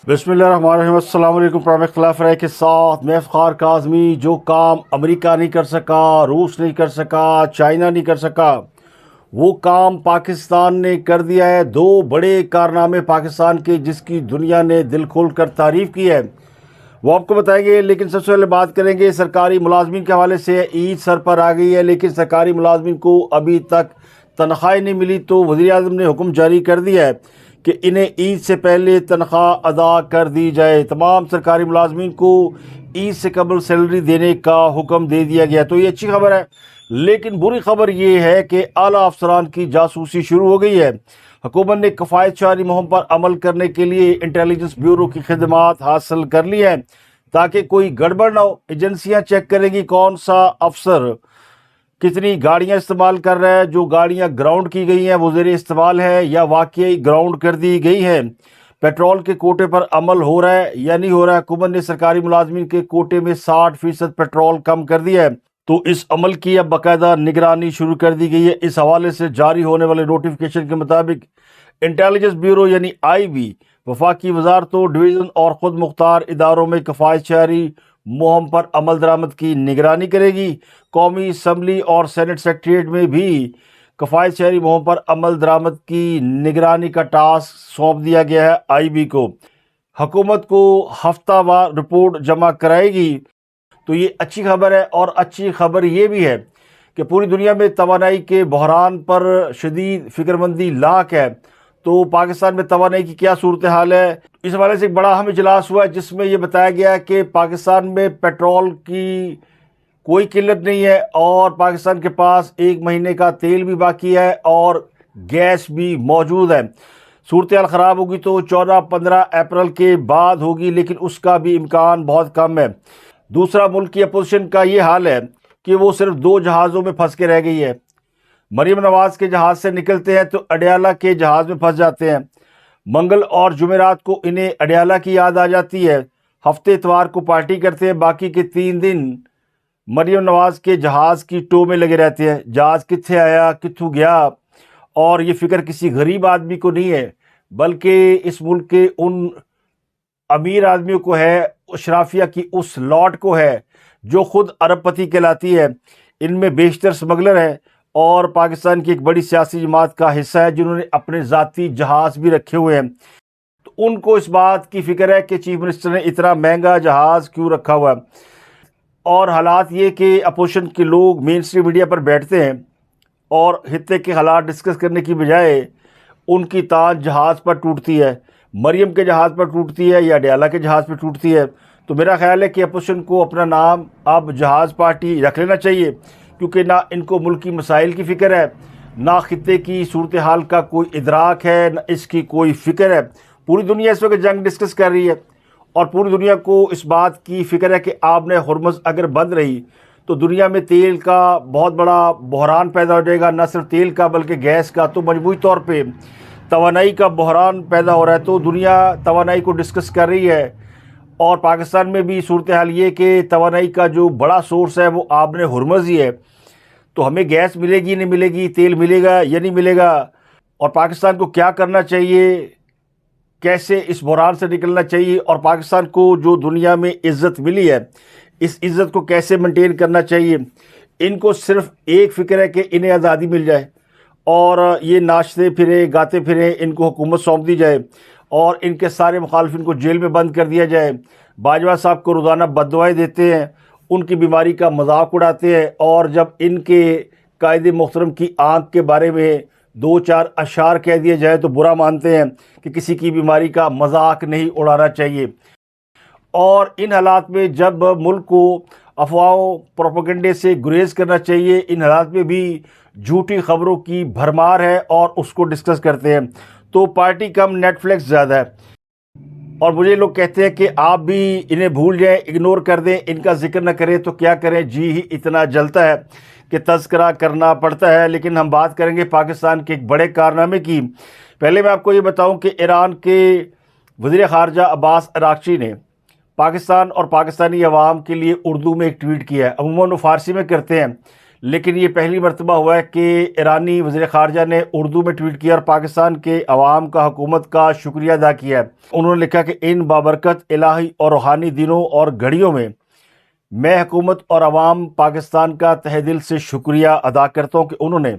बिस्मिल्लाहिर्रहमानिर्रहीम। अस्सलाम वालेकुम। प्राइम इख्तिलाफ राय के साथ मैं फ़ख़ार काज़मी। जो काम अमेरिका नहीं कर सका, रूस नहीं कर सका, चाइना नहीं कर सका, वो काम पाकिस्तान ने कर दिया है। दो बड़े कारनामे पाकिस्तान के जिसकी दुनिया ने दिल खोल कर तारीफ़ की है, वो आपको बताएंगे। लेकिन सबसे पहले बात करेंगे सरकारी मुलाजमीन के हवाले से। ईद सर पर आ गई है, लेकिन सरकारी मुलाजमीन को अभी तक तनख्वाह नहीं मिली। तो वज़ीर आज़म ने हुक्म जारी कर दिया है कि इन्हें ईद से पहले तनख्वाह अदा कर दी जाए। तमाम सरकारी मुलाजमीन को ईद से कबल सैलरी देने का हुक्म दे दिया गया। तो ये अच्छी खबर है। लेकिन बुरी खबर ये है कि आला अफसरान की जासूसी शुरू हो गई है। हुकूमत ने कफ़ायतशारी मुहिम पर अमल करने के लिए इंटेलिजेंस ब्यूरो की खिदमात हासिल कर ली हैं ताकि कोई गड़बड़ ना हो। एजेंसियां चेक करेंगी कौन सा अफसर कितनी गाड़ियां इस्तेमाल कर रहा है, जो गाड़ियां ग्राउंड की गई हैं वो ज़ेर इस्तेमाल है या वाकई ग्राउंड कर दी गई हैं। पेट्रोल के कोटे पर अमल हो रहा है या नहीं हो रहा है। हुकूमत ने सरकारी मुलाजमीन के कोटे में 60% पेट्रोल कम कर दिया है। तो इस अमल की अब बाकायदा निगरानी शुरू कर दी गई है। इस हवाले से जारी होने वाले नोटिफिकेशन के मुताबिक इंटेलिजेंस ब्यूरो यानी IB वफाकी वजारतों, डिवीज़न और ख़ुद मुख्तार इदारों में कफ़ायतशारी मुहिम पर अमल दरामद की निगरानी करेगी। कौमी असम्बली और सेनेट सेक्रेटरीट में भी कफ़ायतशारी मुहिम पर अमल दरामद की निगरानी का टास्क सौंप दिया गया है IB को। हुकूमत को हफ्तावार रिपोर्ट जमा कराएगी। तो ये अच्छी खबर है। और अच्छी खबर ये भी है कि पूरी दुनिया में तवानाई के बहरान पर शदीद फिक्रमंदी लाक है। तो पाकिस्तान में तवानाई की क्या सूरत हाल है, इस हवाले से एक बड़ा अहम इजलास हुआ है जिसमें यह बताया गया कि पाकिस्तान में पेट्रोल की कोई किल्लत नहीं है और पाकिस्तान के पास 1 महीने का तेल भी बाकी है और गैस भी मौजूद है। सूरत हाल ख़राब होगी तो 14-15 अप्रैल के बाद होगी, लेकिन उसका भी इम्कान बहुत कम है। दूसरा, मुल्क की अपोजिशन का ये हाल है कि वो सिर्फ 2 जहाज़ों में फंस के रह गई है। मरीम नवाज़ के जहाज़ से निकलते हैं तो अडयाला के जहाज़ में फंस जाते हैं। मंगल और जुमेरात को इन्हें अडयाला की याद आ जाती है। हफ्ते इतवार को पार्टी करते हैं। बाकी के 3 दिन मरीम नवाज़ के जहाज़ की टो में लगे रहते हैं। जहाज़ कित्थे आया कित्थू गया, और ये फिक्र किसी गरीब आदमी को नहीं है, बल्कि इस मुल्क के उन अमीर आदमियों को है, अशराफिया की उस लॉट को है जो खुद अरबपति कहलाती है। इनमें बेशतर स्मगलर है और पाकिस्तान की एक बड़ी सियासी जमात का हिस्सा है जिन्होंने अपने ज़ाती जहाज़ भी रखे हुए हैं। तो उनको इस बात की फ़िक्र है कि चीफ मिनिस्टर ने इतना महंगा जहाज़ क्यों रखा हुआ है। और हालात ये कि अपोजिशन के लोग मेन स्ट्रीम मीडिया पर बैठते हैं और हित्ते के हालात डिस्कस करने की बजाय उनकी ताज जहाज़ पर टूटती है, मरियम के जहाज़ पर टूटती है या अडयाला के जहाज़ पर टूटती है। तो मेरा ख्याल है कि अपोजिशन को अपना नाम अब जहाज़ पार्टी रख लेना चाहिए, क्योंकि ना इनको मुल्क की मसाइल की फ़िक्र है, ना खित्ते की सूरत हाल का कोई इदराक है, ना इसकी कोई फ़िक्र है। पूरी दुनिया इस वक्त जंग डिस्कस कर रही है और पूरी दुनिया को इस बात की फ़िक्र है कि आपने हुर्मुज़ अगर बंद रही तो दुनिया में तेल का बहुत बड़ा बहरान पैदा हो जाएगा। न सिर्फ तेल का बल्कि गैस का। तो मजमूई तौर पे तवानाई का बहरान पैदा हो रहा है। तो दुनिया तवानाई को डिस्कस कर रही है और पाकिस्तान में भी सूरत हाल ये कि तवानाई का जो बड़ा सोर्स है वो आपने हुर्मुज़ ही है। तो हमें गैस मिलेगी नहीं मिलेगी, तेल मिलेगा या नहीं मिलेगा, और पाकिस्तान को क्या करना चाहिए, कैसे इस बहरान से निकलना चाहिए, और पाकिस्तान को जो दुनिया में इज़्ज़त मिली है इस इज़्ज़त को कैसे मेंटेन करना चाहिए। इनको सिर्फ एक फ़िक्र है कि इन्हें आज़ादी मिल जाए और ये नाचते फिरे गाते फिरे, इनको हुकूमत सौंप दी जाए और इनके सारे मुखालफिन को जेल में बंद कर दिया जाए। बाजवा साहब को रोज़ाना बद्दुआएं देते हैं, उनकी बीमारी का मजाक उड़ाते हैं, और जब इनके कायदे मोहतरम की आँख के बारे में 2-4 अशार कह दिए जाए तो बुरा मानते हैं कि किसी की बीमारी का मजाक नहीं उड़ाना चाहिए। और इन हालात में जब मुल्क को अफवाहों प्रोपेगेंडे से गुरेज करना चाहिए, इन हालात में भी झूठी खबरों की भरमार है और उसको डिस्कस करते हैं। तो पार्टी कम नेटफ्लिक्स ज़्यादा है। और मुझे लोग कहते हैं कि आप भी इन्हें भूल जाएं, इग्नोर कर दें, इनका जिक्र न करें तो क्या करें, जी ही इतना जलता है कि तज़किरा करना पड़ता है। लेकिन हम बात करेंगे पाकिस्तान के एक बड़े कारनामे की। पहले मैं आपको ये बताऊं कि ईरान के वज़ीर ख़ारजा अब्बास अराग़ची ने पाकिस्तान और पाकिस्तानी अवाम के लिए उर्दू में एक ट्वीट किया है। अमूमन वो फ़ारसी में करते हैं, लेकिन ये पहली मरतबा हुआ है कि ईरानी वज़ीर ख़ारजा ने उर्दू में ट्वीट किया और पाकिस्तान के अवाम का, हुकूमत का शुक्रिया अदा किया है। उन्होंने लिखा कि इन बाबरकत इलाही और रूहानी दिनों और घड़ियों में मैं हुकूमत और अवाम पाकिस्तान का तहे दिल से शुक्रिया अदा करता हूँ कि उन्होंने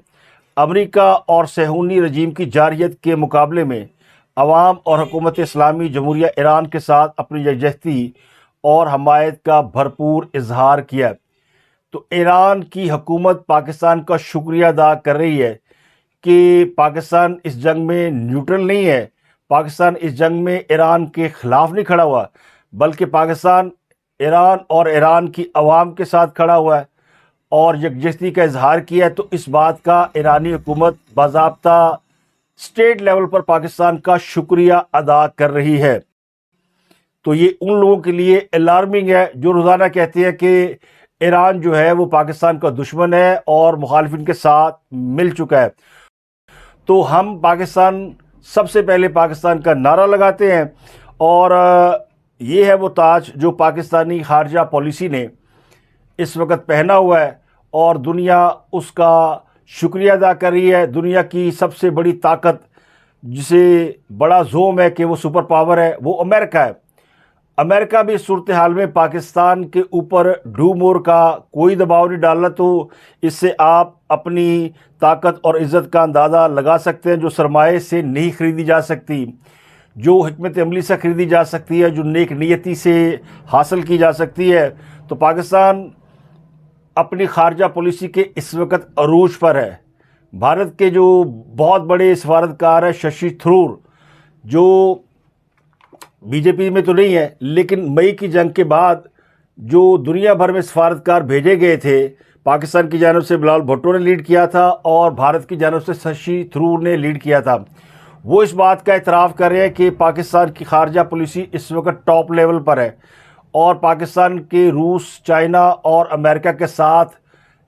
अमेरिका और सहूनी रजीम की जारहियत के मुकाबले में अवाम और हुकूमत इस्लामी जमहूरिया ईरान के साथ अपनी यकजहती और हमायत का भरपूर इजहार किया। तो ईरान की हुकूमत पाकिस्तान का शुक्रिया अदा कर रही है कि पाकिस्तान इस जंग में न्यूट्रल नहीं है, पाकिस्तान इस जंग में ईरान के ख़िलाफ़ नहीं खड़ा हुआ, बल्कि पाकिस्तान ईरान और ईरान की अवाम के साथ खड़ा हुआ है और यकजहती का इजहार किया है। तो इस बात का ईरानी हुकूमत बाज़ाब्ता स्टेट लेवल पर पाकिस्तान का शुक्रिया अदा कर रही है। तो ये उन लोगों के लिए अलार्मिंग है जो रोज़ाना कहते हैं कि ईरान जो है वो पाकिस्तान का दुश्मन है और मुखालिफिन के साथ मिल चुका है। तो हम पाकिस्तान, सबसे पहले पाकिस्तान का नारा लगाते हैं और ये है वो ताज जो पाकिस्तानी खारजा पॉलिसी ने इस वक्त पहना हुआ है और दुनिया उसका शुक्रिया अदा कर रही है। दुनिया की सबसे बड़ी ताकत, जिसे बड़ा जोम है कि वो सुपर पावर है, वो अमेरिका है। अमेरिका भी सूरत हाल में पाकिस्तान के ऊपर डूम और का कोई दबाव नहीं डालना। तो इससे आप अपनी ताकत और इज़्ज़त का अंदाज़ा लगा सकते हैं, जो सरमाए से नहीं ख़रीदी जा सकती, जो हिकमत अमली से ख़रीदी जा सकती है, जो नेक नियति से हासिल की जा सकती है। तो पाकिस्तान अपनी खारजा पॉलिसी के इस वक्त अरूज पर है। भारत के जो बहुत बड़े सफारतकार है शशि थरूर, जो बीजेपी में तो नहीं है, लेकिन मई की जंग के बाद जो दुनिया भर में सफारतकार भेजे गए थे, पाकिस्तान की जानब से बिलावल भुट्टो ने लीड किया था और भारत की जानब से शशि थरूर ने लीड किया था। वो इस बात का इतराफ़ कर रहे हैं कि पाकिस्तान की खारजा पॉलिसी इस वक्त टॉप लेवल पर है और पाकिस्तान के रूस, चाइना और अमेरिका के साथ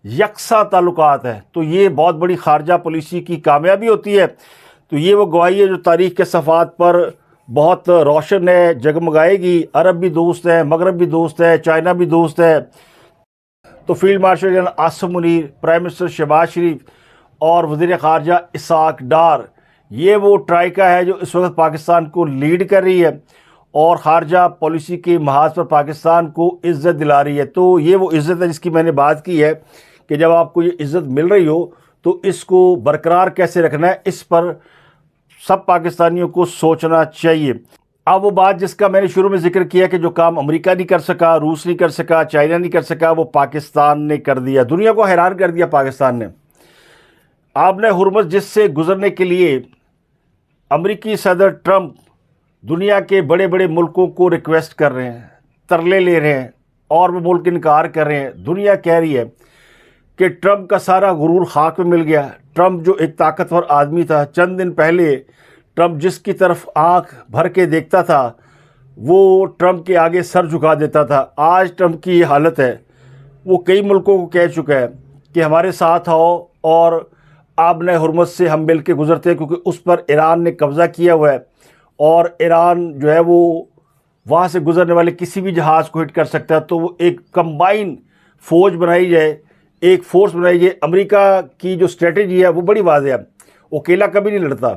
यकसा ताल्लुकात है। तो ये बहुत बड़ी खारजा पॉलिसी की कामयाबी होती है। तो ये वो गवाही है जो तारीख़ के सफ़ात पर बहुत रोशन है, जगमगाएगी। अरब भी दोस्त है, मगरब भी दोस्त है, चाइना भी दोस्त है। तो field marshal general Asim Munir, prime minister Shahbaz Sharif और वज़ीर ख़ारजा इसाक डार, ये वो ट्राइका है जो इस वक्त पाकिस्तान को लीड कर रही है और ख़ारजा पॉलिसी के महाज पर पाकिस्तान को इज़्ज़त दिला रही है। तो ये वो इज़्ज़त है जिसकी मैंने बात की है कि जब आपको ये इज़्ज़त मिल रही हो तो इसको बरकरार कैसे रखना है, इस पर सब पाकिस्तानियों को सोचना चाहिए। अब वो बात जिसका मैंने शुरू में जिक्र किया कि जो काम अमेरिका नहीं कर सका, रूस नहीं कर सका, चाइना नहीं कर सका, वो पाकिस्तान ने कर दिया। दुनिया को हैरान कर दिया पाकिस्तान ने। आपने हुर्मुज़ जिससे गुजरने के लिए अमेरिकी सदर ट्रंप दुनिया के बड़े बड़े मुल्कों को रिक्वेस्ट कर रहे हैं, तरले ले रहे हैं और वो मुल्क इनकार कर रहे हैं। दुनिया कह रही है कि ट्रंप का सारा गुरूर खाक में मिल गया। ट्रंप जो एक ताकतवर आदमी था, चंद दिन पहले ट्रंप जिसकी तरफ आंख भर के देखता था वो ट्रंप के आगे सर झुका देता था। आज ट्रंप की ये हालत है। वो कई मुल्कों को कह चुका है कि हमारे साथ आओ और आबने हुर्मुज़ से हम मिल के गुजरते हैं, क्योंकि उस पर ईरान ने कब्ज़ा किया हुआ है और ईरान जो है वो वहाँ से गुजरने वाले किसी भी जहाज़ को हिट कर सकता है। तो वो एक कंबाइन फ़ौज बनाई जाए, एक फ़ोर्स बनाई जाए। अमेरिका की जो स्ट्रेटजी है वो बड़ी वाज़ेह है, वो अकेला कभी नहीं लड़ता,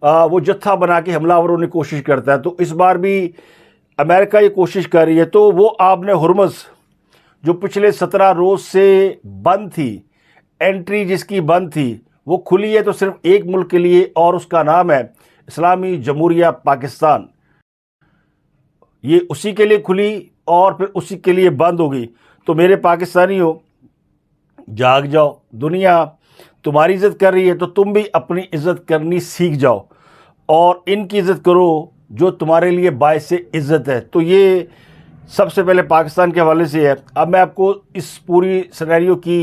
वो जत्था बना के हमलावर होने की कोशिश करता है। तो इस बार भी अमेरिका ये कोशिश कर रही है। तो वो आबने हुर्मुज़ जो पिछले 17 रोज़ से बंद थी, एंट्री जिसकी बंद थी, वो खुली है तो सिर्फ एक मुल्क के लिए और उसका नाम है इस्लामी जमहूरिया पाकिस्तान। ये उसी के लिए खुली और फिर उसी के लिए बंद होगी। तो मेरे पाकिस्तानियों, जाग जाओ। दुनिया तुम्हारी इज़्ज़त कर रही है तो तुम भी अपनी इज़्ज़त करनी सीख जाओ और इनकी इज़्ज़त करो जो तुम्हारे लिए बायसे इज़्ज़त है। तो ये सबसे पहले पाकिस्तान के हवाले से है। अब मैं आपको इस पूरी सिनेरियो की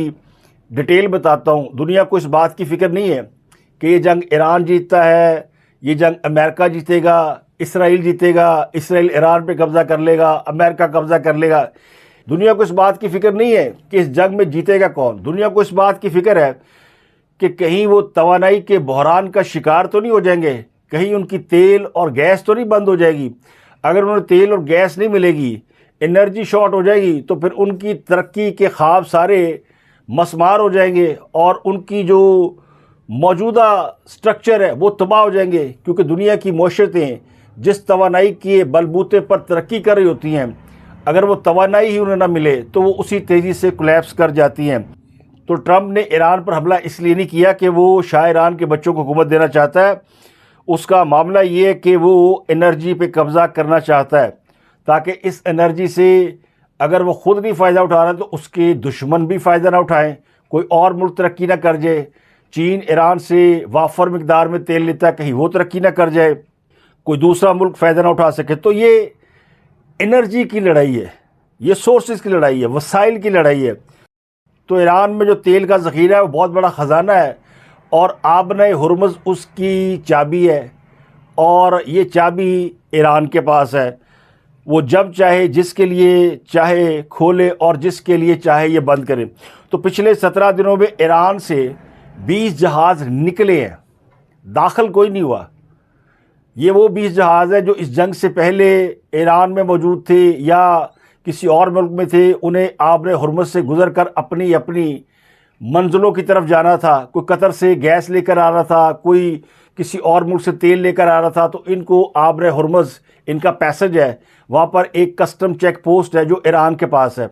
डिटेल बताता हूँ। दुनिया को इस बात की फ़िक्र नहीं है कि ये जंग ईरान जीतता है, ये जंग अमेरिका जीतेगा, इसराइल जीतेगा, इसराइल ईरान पे कब्ज़ा कर लेगा, अमेरिका कब्ज़ा कर लेगा। दुनिया को इस बात की फ़िक्र नहीं है कि इस जंग में जीतेगा कौन। दुनिया को इस बात की फ़िक्र है कि कहीं वो तवानाई के बहरान का शिकार तो नहीं हो जाएंगे, कहीं उनकी तेल और गैस तो नहीं बंद हो जाएगी। अगर उन्हें तेल और गैस नहीं मिलेगी, एनर्जी शॉर्ट हो जाएगी, तो फिर उनकी तरक्की के ख्वाब सारे मसमार हो जाएंगे और उनकी जो मौजूदा स्ट्रक्चर है वो तबाह हो जाएंगे, क्योंकि दुनिया की मौशरतें जिस तवानाई के बलबूते पर तरक्की कर रही होती हैं, अगर वो तवानाई ही उन्हें ना मिले तो वो उसी तेज़ी से कोलैप्स कर जाती हैं। तो ट्रंप ने ईरान पर हमला इसलिए नहीं किया कि वो शाह ईरान के बच्चों को हुकूमत देना चाहता है। उसका मामला ये है कि वो एनर्जी पे कब्ज़ा करना चाहता है, ताकि इस एनर्जी से अगर वो ख़ुद नहीं फ़ायदा उठा रहा तो उसके दुश्मन भी फ़ायदा ना उठाएं, कोई और मुल्क तरक्की ना कर जाए। चीन ईरान से वाफर मिकदार में तेल लेता है, कहीं वो तरक्की ना कर जाए, कोई दूसरा मुल्क फ़ायदा ना उठा सके। तो ये एनर्जी की लड़ाई है, ये सोर्सेज की लड़ाई है, वसाइल की लड़ाई है। तो ईरान में जो तेल का ज़ख़ीरा है वो बहुत बड़ा ख़जाना है और आबने हुर्मुज़ उसकी चाबी है, और ये चाबी ईरान के पास है। वो जब चाहे जिसके लिए चाहे खोले और जिसके लिए चाहे ये बंद करे। तो पिछले 17 दिनों में ईरान से 20 जहाज़ निकले हैं, दाखिल कोई नहीं हुआ। ये वो 20 जहाज़ हैं जो इस जंग से पहले ईरान में मौजूद थे या किसी और मुल्क में थे, उन्हें आबरे हुर्मुज़ से गुज़र कर अपनी अपनी मंजिलों की तरफ जाना था। कोई कतर से गैस लेकर आ रहा था, कोई किसी और मुल्क से तेल लेकर आ रहा था। तो इनको आबरे हुर्मुज़ इनका पैसेज है, वहाँ पर एक कस्टम चेक पोस्ट है जो ईरान के पास है।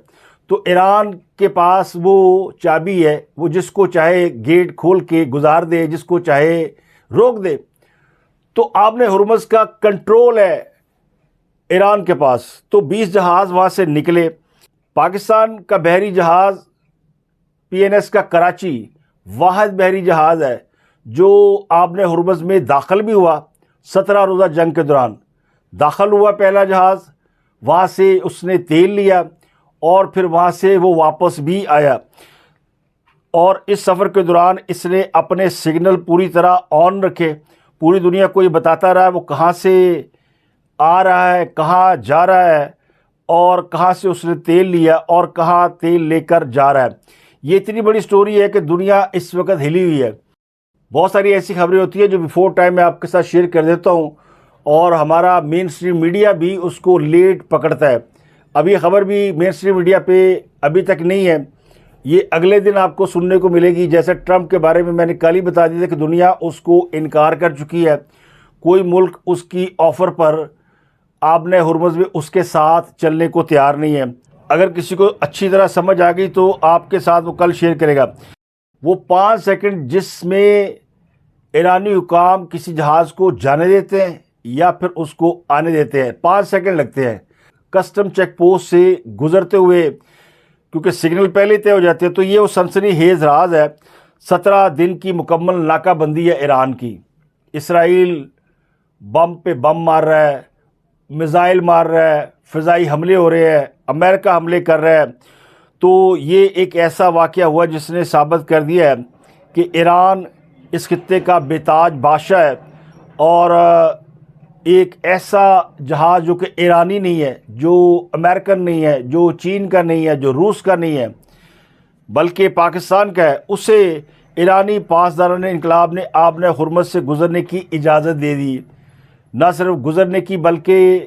तो ईरान के पास वो चाबी है, वो जिसको चाहे गेट खोल के गुजार दे, जिसको चाहे रोक दे। तो आबने हुर्मुज़ का कंट्रोल है ईरान के पास। तो 20 जहाज़ वहाँ से निकले। पाकिस्तान का बहरी जहाज़ PNS का कराची वाहिद बहरी जहाज़ है जो आबने हुर्मुज़ में दाखिल भी हुआ। 17 रोज़ा जंग के दौरान दाखिल हुआ पहला जहाज़, वहाँ से उसने तेल लिया और फिर वहाँ से वो वापस भी आया। और इस सफ़र के दौरान इसने अपने सिग्नल पूरी तरह ऑन रखे, पूरी दुनिया को ये बताता रहा है वो कहाँ से आ रहा है, कहाँ जा रहा है और कहाँ से उसने तेल लिया और कहाँ तेल लेकर जा रहा है। ये इतनी बड़ी स्टोरी है कि दुनिया इस वक्त हिली हुई है। बहुत सारी ऐसी खबरें होती है जो बिफोर टाइम मैं आपके साथ शेयर कर देता हूँ और हमारा मेन स्ट्रीम मीडिया भी उसको लेट पकड़ता है। अभी खबर भी मेन स्ट्रीम मीडिया पे अभी तक नहीं है, ये अगले दिन आपको सुनने को मिलेगी। जैसे ट्रंप के बारे में मैंने कल ही बता दिया था कि दुनिया उसको इनकार कर चुकी है, कोई मुल्क उसकी ऑफ़र पर आबने हुर्मुज़ में उसके साथ चलने को तैयार नहीं है। अगर किसी को अच्छी तरह समझ आ गई तो आपके साथ वो कल शेयर करेगा। वो 5 सेकंड जिसमें ईरानी हुकाम किसी जहाज़ को जाने देते हैं या फिर उसको आने देते हैं, 5 सेकंड लगते हैं कस्टम चेक पोस्ट से गुजरते हुए, क्योंकि सिग्नल पहले तय हो जाते हैं। तो ये वो सनसनी हेज़ राज है। 17 दिन की मुकम्मल नाकाबंदी है ईरान की। इसराइल बम पे बम मार रहा है, मिज़ाइल मार रहा है, फ़िज़ाई हमले हो रहे हैं, अमेरिका हमले कर रहा है। तो ये एक ऐसा वाक़या हुआ जिसने साबित कर दिया है कि ईरान इस खित्ते का बेताज बादशाह है और एक ऐसा जहाज़ जो कि ईरानी नहीं है, जो अमेरिकन नहीं है, जो चीन का नहीं है, जो रूस का नहीं है, बल्कि पाकिस्तान का है, उसे ईरानी पासदारान इनकलाब ने आबने हुर्मुज़ से गुज़रने की इजाज़त दे दी। न सिर्फ गुज़रने की बल्कि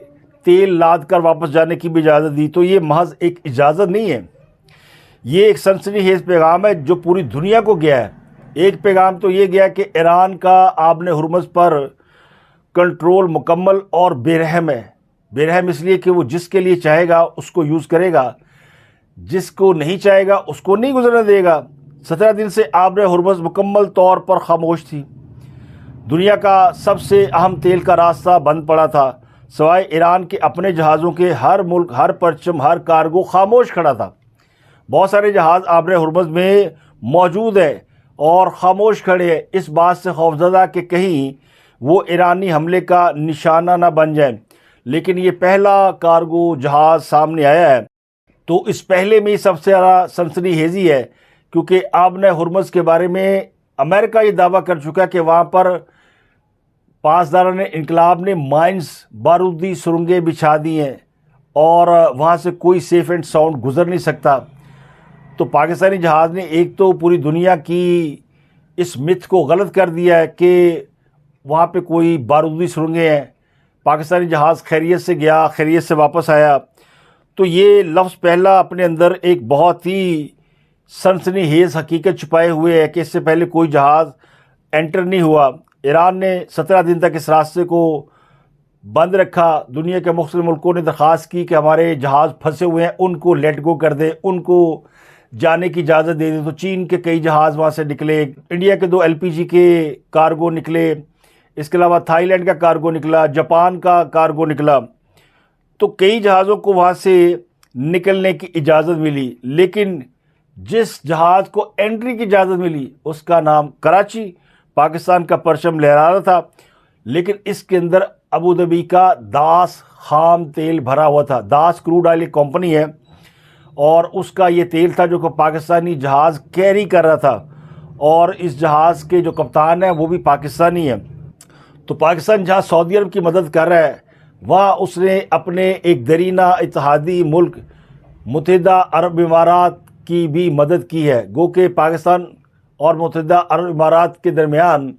तेल लाद कर वापस जाने की भी इजाज़त दी। तो ये महज एक इजाज़त नहीं है, ये एक सनसनीखेज़ पैगाम है जो पूरी दुनिया को गया है। एक पैगाम तो ये गया कि ईरान का आबने हुर्मुज़ पर कंट्रोल मुकम्मल और बेरहम है। बेरहम इसलिए कि वो जिसके लिए चाहेगा उसको यूज़ करेगा, जिसको नहीं चाहेगा उसको नहीं गुजरने देगा। 17 दिन से आबने हुर्मुज़ मुकम्मल तौर पर खामोश थी। दुनिया का सबसे अहम तेल का रास्ता बंद पड़ा था, सवाए ईरान के अपने जहाज़ों के। हर मुल्क, हर परचम, हर कार्गो खामोश खड़ा था। बहुत सारे जहाज़ आबने हुर्मुज़ में मौजूद है और ख़ामोश खड़े हैं, इस बात से खौफज़दा कि कहीं वो ईरानी हमले का निशाना ना बन जाए। लेकिन ये पहला कार्गो जहाज़ सामने आया है, तो इस पहले में ही सबसे ज़्यादा सनसनीखेज़ी है, क्योंकि आबने हुर्मुज़ के बारे में अमेरिका ये दावा कर चुका है कि वहाँ पर पासदारान इनकलाब ने माइंस, बारूदी सुरंगें बिछा दी हैं और वहाँ से कोई सेफ एंड साउंड गुज़र नहीं सकता। तो पाकिस्तानी जहाज़ ने एक तो पूरी दुनिया की इस मिथ को गलत कर दिया है कि वहाँ पे कोई बारूदी सुरंगें हैं। पाकिस्तानी जहाज़ खैरियत से गया, खैरियत से वापस आया। तो ये लफ्ज़ पहला अपने अंदर एक बहुत ही सनसनीखेज हकीकत छुपाए हुए है कि इससे पहले कोई जहाज़ एंटर नहीं हुआ। ईरान ने 17 दिन तक इस रास्ते को बंद रखा। दुनिया के मुख्तलिफ मुल्कों ने दरख्वास्त की कि हमारे जहाज़ फंसे हुए हैं, उनको लेट गो कर दे, उनको जाने की इजाज़त दे दे। तो चीन के कई जहाज़ वहाँ से निकले, इंडिया के 2 LPG के कार्गो निकले, इसके अलावा थाईलैंड का कार्गो निकला, जापान का कार्गो निकला। तो कई जहाज़ों को वहाँ से निकलने की इजाज़त मिली, लेकिन जिस जहाज़ को एंट्री की इजाज़त मिली उसका नाम कराची, पाकिस्तान का परचम लहरा रहा था, लेकिन इसके अंदर अबू धाबी का दास खाम तेल भरा हुआ था। दास क्रूड ऑयल एक कंपनी है और उसका ये तेल था जो कि पाकिस्तानी जहाज़ कैरी कर रहा था, और इस जहाज़ के जो कप्तान है वो भी पाकिस्तानी है। तो पाकिस्तान जहाँ सऊदी अरब की मदद कर रहा है, वहाँ उसने अपने एक दरीना इत्तेहादी मुल्क मुत्तहिदा अरब इमारात की भी मदद की है। गो के पाकिस्तान और मुत्तहिदा अरब इमारात के दरमियान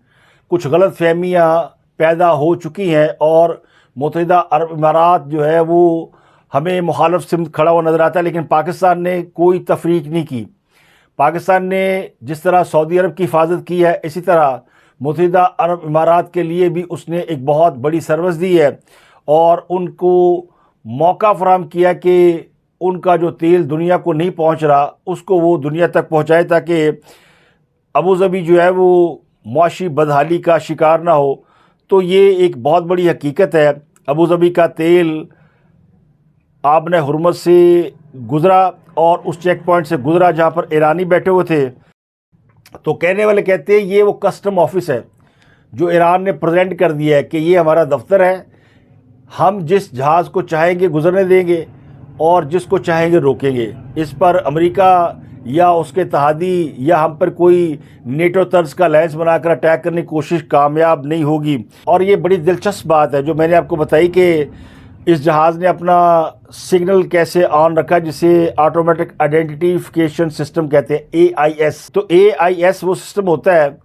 कुछ गलत फहमियाँ पैदा हो चुकी हैं, और मुत्तहिदा अरब इमारात जो है वो हमें मुखालिफ सिमत खड़ा हुआ नज़र आता है, लेकिन पाकिस्तान ने कोई तफरीक नहीं की। पाकिस्तान ने जिस तरह सऊदी अरब की हिफाजत की है, इसी तरह मुत्तहिदा अरब इमारात के लिए भी उसने एक बहुत बड़ी सर्विस दी है, और उनको मौका फराहम किया कि उनका जो तेल दुनिया को नहीं पहुंच रहा उसको वो दुनिया तक पहुंचाए, ताकि अबू धाबी जो है वो मुआशी बदहाली का शिकार ना हो। तो ये एक बहुत बड़ी हकीकत है। अबू धाबी का तेल आबने हुर्मुज़ से गुज़रा और उस चेक पॉइंट से गुज़रा जहाँ पर ईरानी बैठे हुए थे। तो कहने वाले कहते हैं ये वो कस्टम ऑफिस है जो ईरान ने प्रेजेंट कर दिया है कि ये हमारा दफ्तर है, हम जिस जहाज़ को चाहेंगे गुजरने देंगे और जिसको चाहेंगे रोकेंगे। इस पर अमेरिका या उसके इत्तेहादी या हम पर कोई नेटो तर्ज का अलायंस बनाकर अटैक करने की कोशिश कामयाब नहीं होगी। और ये बड़ी दिलचस्प बात है जो मैंने आपको बताई कि इस जहाज़ ने अपना सिग्नल कैसे ऑन रखा, जिसे ऑटोमेटिक आइडेंटिफिकेशन सिस्टम कहते हैं, AIS। तो AIS वो सिस्टम होता है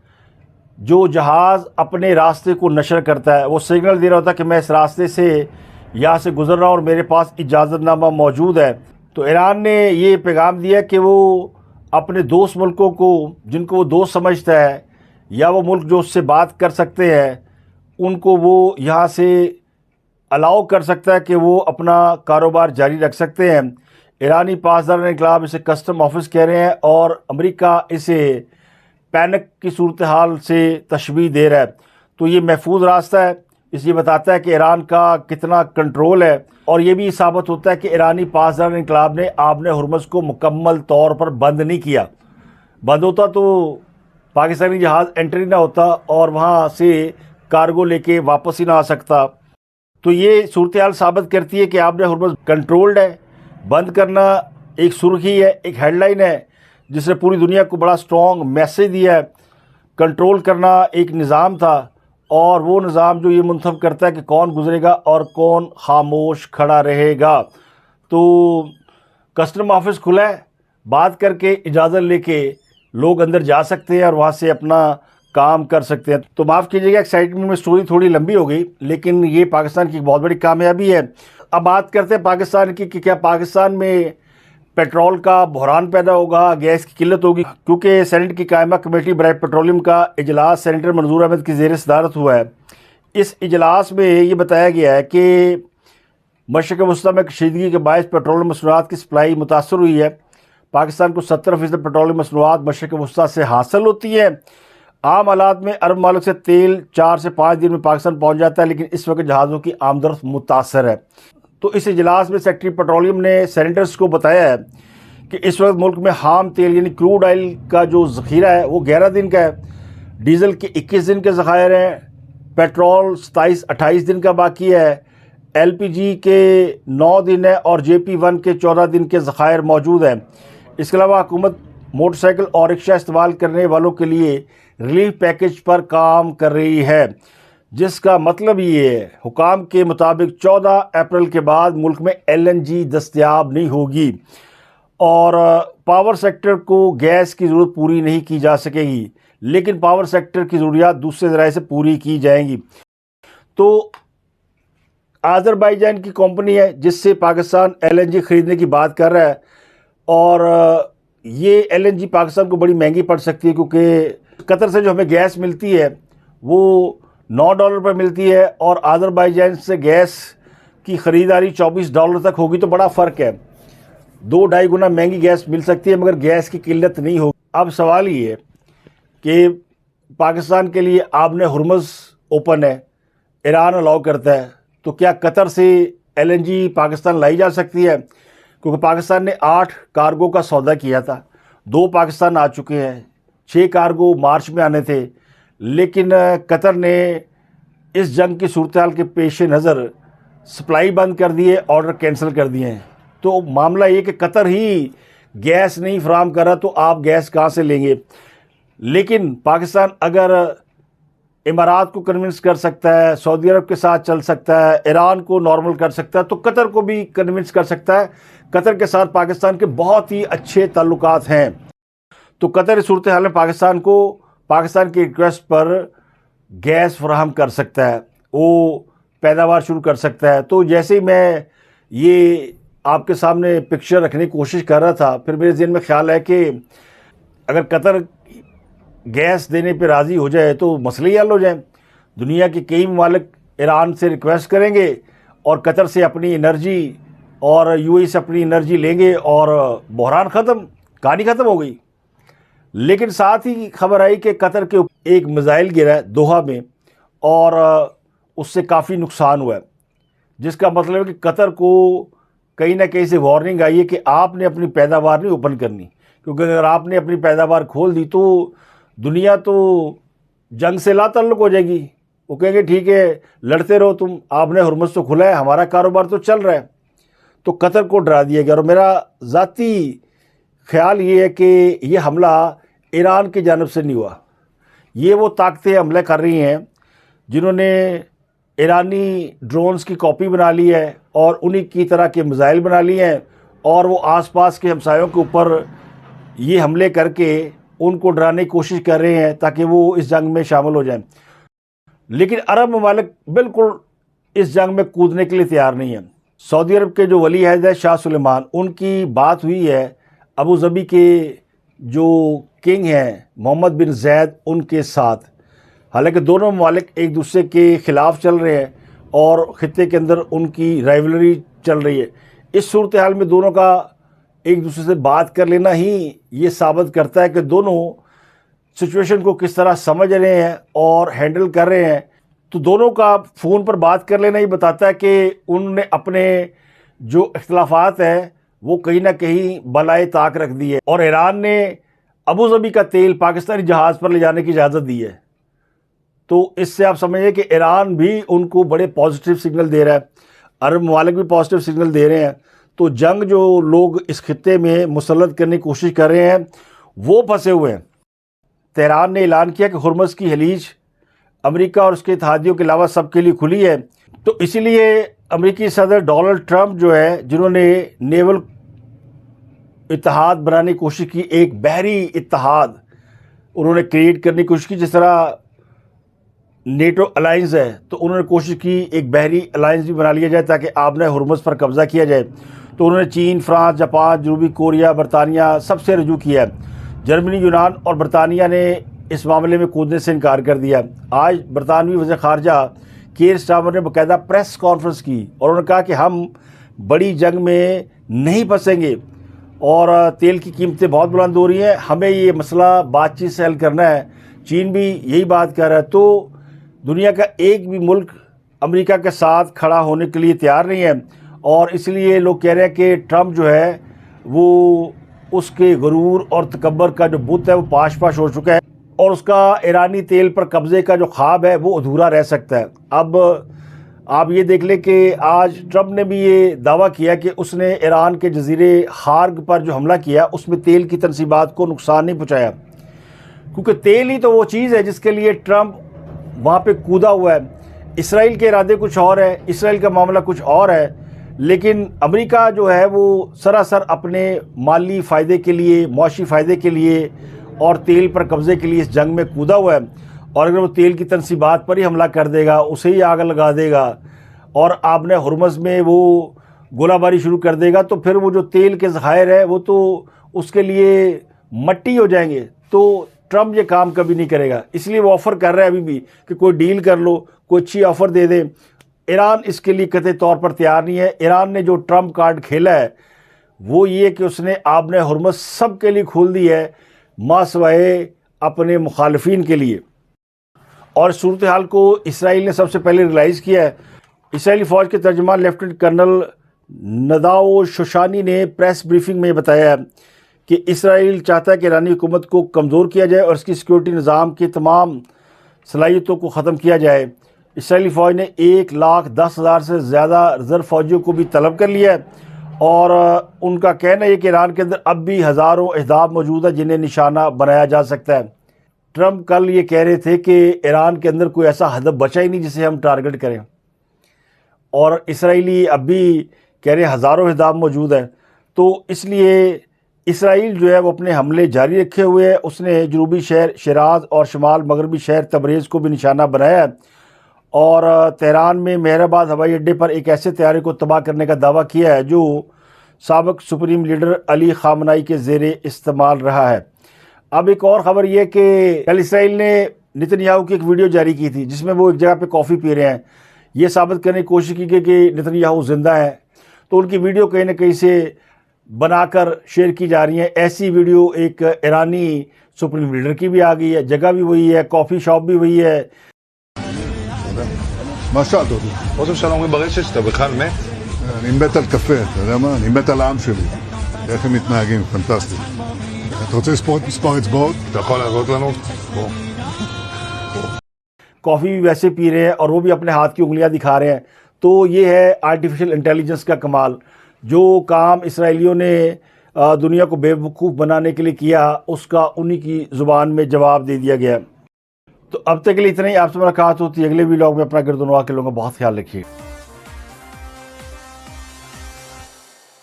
जो जहाज़ अपने रास्ते को नशर करता है। वो सिग्नल दे रहा होता है कि मैं इस रास्ते से यहाँ से गुजर रहा हूँ और मेरे पास इजाज़तनामा मौजूद है। तो ईरान ने ये पैगाम दिया कि वो अपने दोस्त मुल्कों को, जिनको वो दोस्त समझता है या वो मुल्क जो उससे बात कर सकते हैं, उनको वो यहाँ से अलाउ कर सकता है कि वो अपना कारोबार जारी रख सकते हैं। ईरानी पासदार इनकलाब इसे कस्टम ऑफिस कह रहे हैं, और अमेरिका इसे पैनिक की सूरत हाल से तशबीह दे रहा है। तो ये महफूज रास्ता है, इसलिए बताता है कि ईरान का कितना कंट्रोल है, और ये भी साबित होता है कि ईरानी पासदार इनकलाब ने आबने हुर्मुज़ को मुकम्मल तौर पर बंद नहीं किया। बंद होता तो पाकिस्तानी जहाज़ एंट्री ना होता और वहाँ से कार्गो लेके वापस ही ना आ सकता। तो ये सूरत हाल साबित करती है कि आबने हुर्मुज़ कंट्रोल्ड है। बंद करना एक सुर्खी है, एक हेडलाइन है जिसने पूरी दुनिया को बड़ा स्ट्रॉन्ग मैसेज दिया है। कंट्रोल करना एक निज़ाम था, और वो निज़ाम जो ये मुंतखब करता है कि कौन गुजरेगा और कौन खामोश खड़ा रहेगा। तो कस्टम ऑफिस खुला है, बात करके इजाज़त लेके लोग अंदर जा सकते हैं और वहाँ से अपना काम कर सकते हैं। तो माफ़ कीजिएगा एक्साइटमेंट में स्टोरी थोड़ी लंबी हो गई, लेकिन ये पाकिस्तान की बहुत बड़ी कामयाबी है। अब बात करते हैं पाकिस्तान की कि क्या पाकिस्तान में पेट्रोल का बहरान पैदा होगा, गैस की किल्लत होगी। क्योंकि सेनेट की कायमा कमेटी बराए पेट्रोलियम का इजलास सेनेटर मंजूर अहमद की ज़ेर सदारत हुआ है। इस इजलास में ये बताया गया है कि मशरक़ वस्ती में कशीदगी के बायस पेट्रोलियम मसनूआत की सप्लाई मुतासर हुई है। पाकिस्तान को 70% पेट्रोलियम मसनूआत मशरक़ वस्ती से हासिल होती है। आम हालात में अरब मालिक से तेल 4 से 5 दिन में पाकिस्तान पहुँच जाता है, लेकिन इस वक्त जहाज़ों की आमदरफ्त मुतासर है। तो इस इजलास में सेक्रेटरी पेट्रोलियम ने सेनेटर्स को बताया है कि इस वक्त मुल्क में खाम तेल यानी क्रूड ऑयल का जो ज़ख़ीरा है वो 11 दिन का है, डीज़ल के 21 दिन के ज़खायर हैं, पेट्रोल 27-28 दिन का बाकी है, LPG के 9 दिन है और JP1 के 14 दिन के ज़खायर मौजूद हैं। इसके अलावा हुकूमत मोटरसाइकिल और रिक्शा इस्तेमाल करने वालों के लिए रिलीफ पैकेज पर काम कर रही है, जिसका मतलब ये है हुकाम के मुताबिक 14 अप्रैल के बाद मुल्क में LNG दस्तयाब नहीं होगी और पावर सेक्टर को गैस की ज़रूरत पूरी नहीं की जा सकेगी, लेकिन पावर सेक्टर की ज़रूरियात दूसरे ज़राए से पूरी की जाएंगी। तो आज़रबाईजान की कंपनी है जिससे पाकिस्तान LNG ख़रीदने की बात कर रहा है, और ये एलएनजी पाकिस्तान को बड़ी महंगी पड़ सकती है, क्योंकि कतर से जो हमें गैस मिलती है वो $9 पर मिलती है और अज़रबैजान से गैस की ख़रीदारी $24 तक होगी, तो बड़ा फ़र्क है। 2-2.5 गुना महंगी गैस मिल सकती है, मगर गैस की किल्लत नहीं होगी। अब सवाल ये है कि पाकिस्तान के लिए आबने हुर्मुज़ ओपन है, ईरान अलाउ करता है, तो क्या कतर से एलएनजी पाकिस्तान लाई जा सकती है? क्योंकि पाकिस्तान ने 8 कार्गो का सौदा किया था, 2 पाकिस्तान आ चुके हैं, 6 कार्गो मार्च में आने थे, लेकिन कतर ने इस जंग की सूरत हाल के पेश नज़र सप्लाई बंद कर दी है, ऑर्डर कैंसिल कर दिए हैं। तो मामला ये कि कतर ही गैस नहीं फराहम कर रहा, तो आप गैस कहाँ से लेंगे? लेकिन पाकिस्तान अगर इमारात को कन्विंस कर सकता है, सऊदी अरब के साथ चल सकता है, ईरान को नॉर्मल कर सकता है, तो कतर को भी कन्विंस कर सकता है। कतर के साथ पाकिस्तान के बहुत ही अच्छे ताल्लुकात हैं, तो कतर इस सूरत हाल में पाकिस्तान की रिक्वेस्ट पर गैस फराहम कर सकता है, वो पैदावार शुरू कर सकता है। तो जैसे ही मैं ये आपके सामने पिक्चर रखने की कोशिश कर रहा था, फिर मेरे ज़हन में ख्याल है कि अगर कतर गैस देने पे राज़ी हो जाए तो मसले ही हल हो जाए। दुनिया के कई ममालिक ईरान से रिक्वेस्ट करेंगे और कतर से अपनी एनर्जी और यूएई से अपनी एनर्जी लेंगे और बहरान ख़त्म, कहानी ख़त्म हो गई। लेकिन साथ ही खबर आई कि कतर के ऊपर एक मिसाइल गिरा है दोहा में और उससे काफ़ी नुकसान हुआ है, जिसका मतलब है कि कतर को कहीं ना कहीं से वार्निंग आई है कि आपने अपनी पैदावार नहीं ओपन करनी, क्योंकि अगर आपने अपनी पैदावार खोल दी तो दुनिया तो जंग से लाताल्लुक़ हो जाएगी। वो कहेंगे ठीक है लड़ते रहो तुम, आपने हुर्मुज़ तो खुला है, हमारा कारोबार तो चल रहा है। तो कतर को डरा दिया गया। और मेरा ज़ाती ख्याल ये है कि ये हमला ईरान की जानिब से नहीं हुआ, ये वो ताकतें हमले कर रही हैं जिन्होंने ईरानी ड्रोन्स की कॉपी बना ली है और उन्हीं की तरह के मिसाइल बना लिए हैं, और वो आसपास के हमसायों के ऊपर ये हमले करके उनको डराने की कोशिश कर रहे हैं ताकि वो इस जंग में शामिल हो जाएं। लेकिन अरब ममालिक बिल्कुल इस जंग में कूदने के लिए तैयार नहीं है। सऊदी अरब के जो वली अहद है शाह सुलेमान, उनकी बात हुई है अबू धाबी के जो किंग हैं मोहम्मद बिन जैद उनके साथ। हालांकि दोनों ममालिक एक दूसरे के ख़िलाफ़ चल रहे हैं और ख़ित्ते के अंदर उनकी राइवलरी चल रही है। इस सूरत हाल में दोनों का एक दूसरे से बात कर लेना ही ये साबित करता है कि दोनों सिचुएशन को किस तरह समझ रहे हैं और हैंडल कर रहे हैं। तो दोनों का फ़ोन पर बात कर लेना ही बताता है कि उनने अपने जो इख्तलाफात हैं वो कहीं ना कहीं बलाए ताक रख दी है। और ईरान ने अबू धाबी का तेल पाकिस्तानी जहाज़ पर ले जाने की इजाज़त दी है। तो इससे आप समझिए कि ईरान भी उनको बड़े पॉजिटिव सिग्नल दे रहा है, अरब ममालिक भी पॉजिटिव सिग्नल दे रहे हैं। तो जंग जो लोग इस खित्ते में मुसल्लत करने की कोशिश कर रहे हैं वो फंसे हुए हैं। तेहरान ने ऐलान किया कि हुर्मुज़ की खलीज अमेरिका और उसके इत्तेहादियों के अलावा सबके लिए खुली है। तो इसीलिए अमेरिकी सदर डोनाल्ड ट्रंप जो है, जिन्होंने नेवल इत्तेहाद बनाने की कोशिश की, एक बहरी इत्तेहाद उन्होंने क्रिएट करने की कोशिश की, जिस तरह नेटो अलायंस है, तो उन्होंने कोशिश की एक बहरी अलायंस भी बना लिया जाए ताकि आबने हुर्मुज़ पर कब्ज़ा किया जाए। तो उन्होंने चीन, फ्रांस, जापान, जनूबी कोरिया, बरतानिया सबसे रजू किया है। जर्मनी, यूनान और बरतानिया ने इस मामले में कूदने से इनकार कर दिया। आज बरतानवी वज़ीर ख़ारजा कीर स्टारमर ने बाकायदा प्रेस कॉन्फ्रेंस की और उन्होंने कहा कि हम बड़ी जंग में नहीं फंसेंगे और तेल की कीमतें बहुत बुलंद हो रही हैं, हमें ये मसला बातचीत से हल करना है। चीन भी यही बात कर रहा है। तो दुनिया का एक भी मुल्क अमेरिका के साथ खड़ा होने के लिए तैयार नहीं है और इसलिए लोग कह रहे हैं कि ट्रंप जो है वो उसके गुरूर और तकब्बर का जो बुत है वो पाश पाश हो चुका है और उसका ईरानी तेल पर कब्ज़े का जो ख्वाब है वो अधूरा रह सकता है। अब आप ये देख लें कि आज ट्रंप ने भी ये दावा किया कि उसने ईरान के जजीरे खार्ग पर जो हमला किया उसमें तेल की तनसीबात को नुकसान नहीं पहुँचाया, क्योंकि तेल ही तो वो चीज़ है जिसके लिए ट्रंप वहाँ पे कूदा हुआ है। इसराइल के इरादे कुछ और है, इसराइल का मामला कुछ और है, लेकिन अमेरिका जो है वो सरासर अपने माली फ़ायदे के लिए, मुआशी फ़ायदे के लिए और तेल पर कब्ज़े के लिए इस जंग में कूदा हुआ है। और अगर वो तेल की तनसीबात पर ही हमला कर देगा, उसे ही आग लगा देगा और आपने हुर्मुज़ में वो गोलाबारी शुरू कर देगा, तो फिर वो जो तेल के ज़खायर है वो तो उसके लिए मट्टी हो जाएंगे, तो ट्रम्प ये काम कभी नहीं करेगा। इसलिए वो ऑफ़र कर रहा है अभी भी कि कोई डील कर लो, कोई अच्छी ऑफ़र दे दे। ईरान इसके लिए कतई तौर पर तैयार नहीं है। ईरान ने जो ट्रम्प कार्ड खेला है वो ये कि उसने आबने हुर्मुज़ सब के लिए खोल दी है, मासवाए अपने मुखालफिन के लिए। और सूरत हाल को इसराइल ने सबसे पहले रियलाइज़ किया है। इसराइली फ़ौज के तर्जुमान लेफ्टिनेंट कर्नल नदाओ शोशानी ने प्रेस ब्रीफिंग में बताया कि इसराइल चाहता है कि ईरानी हुकूमत को कमज़ोर किया जाए और इसकी सिक्योरिटी निज़ाम की तमाम सलाहियतों को ख़त्म किया जाए। इसराइली फ़ौज ने 1,10,000 से ज़्यादा रिज़र्व फ़ौजियों को भी तलब कर लिया है और उनका कहना है कि ईरान के अंदर अब भी हज़ारों अहदाफ मौजूद है जिन्हें निशाना बनाया जा सकता है। ट्रम्प कल ये कह रहे थे कि ईरान के अंदर कोई ऐसा हदफ बचा ही नहीं जिसे हम टारगेट करें, और इसराइली अब भी कह रहे हज़ारों अहदाफ मौजूद हैं। तो इसलिए इसराइल जो है वो अपने हमले जारी रखे हुए है। उसने जनूबी शहर शिराज और शुमाल मगरबी शहर तबरेज़ को भी निशाना बनाया है और तेहरान में मेहराबाद हवाई अड्डे पर एक ऐसे तैयारे को तबाह करने का दावा किया है जो साबिक़ सुप्रीम लीडर अली ख़ामनाई के ज़ेरे इस्तेमाल रहा है। अब एक और ख़बर यह कि कल इसराइल ने नेतन्याहू की एक वीडियो जारी की थी जिसमें वो एक जगह पे कॉफ़ी पी रहे हैं। ये साबित करने की कोशिश की गई कि नेतन्याहू ज़िंदा है, तो उनकी वीडियो कहीं ना कहीं से बनाकर शेयर की जा रही है। ऐसी वीडियो एक ईरानी सुप्रीम लीडर की भी आ गई है, जगह भी वही है, कॉफ़ी शॉप भी वही है। מה שאל דודי? ראש הממשלה אומרים ברשת שאתה בכלל מת? אני מת על קפה, אתה יודע מה? אני מת על העם שלי. איך הם מתנהגים, פנטסטי. אתה רוצה לספור את מספר אצבעות? אתה יכול להראות לנו? בוא. कॉफ़ी भी वैसे पी रहे हैं और वो भी अपने हाथ की उंगलियां दिखा रहे हैं। तो ये है आर्टिफिशियल इंटेलिजेंस का कमाल। जो काम इसराइलियों ने दुनिया को बेवकूफ़ बनाने के लिए किया उसका उन्हीं की ज़ुबान में जवाब दे दिया गया। तो अब तक के लिए इतना ही। आपसे मुलाकात होती है अगले व्लॉग में। अपना गिरदुनवा के लोगों का बहुत ख्याल रखिए।